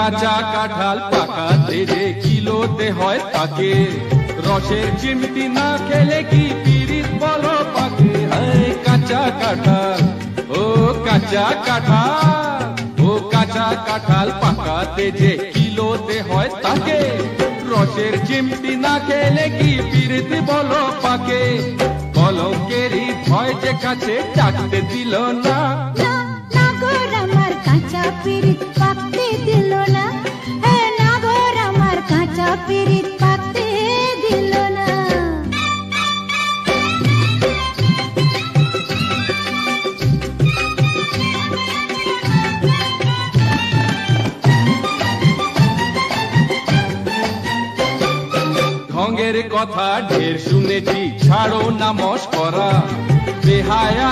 কাঁচা কাঁঠাল পাকাতে যে কিলোতে হয় তাকে, রসের চিমটি না খেলে কি পিরিত বলো পাকে। কাঁচা কাঁঠাল, ও কাঁচা কাঁঠাল, ও কাঁচা কাঁঠাল পাকাতে যে কিলোতে হয় তাকে, রসের চিমটি না খেলে কি পিরিত বলো পাকে। কলঙ্কেরই ভয় যে কাছে চাকতে দিল না, আমার কাঁচা পিরিত পাকতে দিল না, নাগর আমার কাঁচা পিরিত পাকতে দিল না। ঢঙ্গের কথা ঢের শুনেছি, ছাড়ো না মস্করা, বেহায়া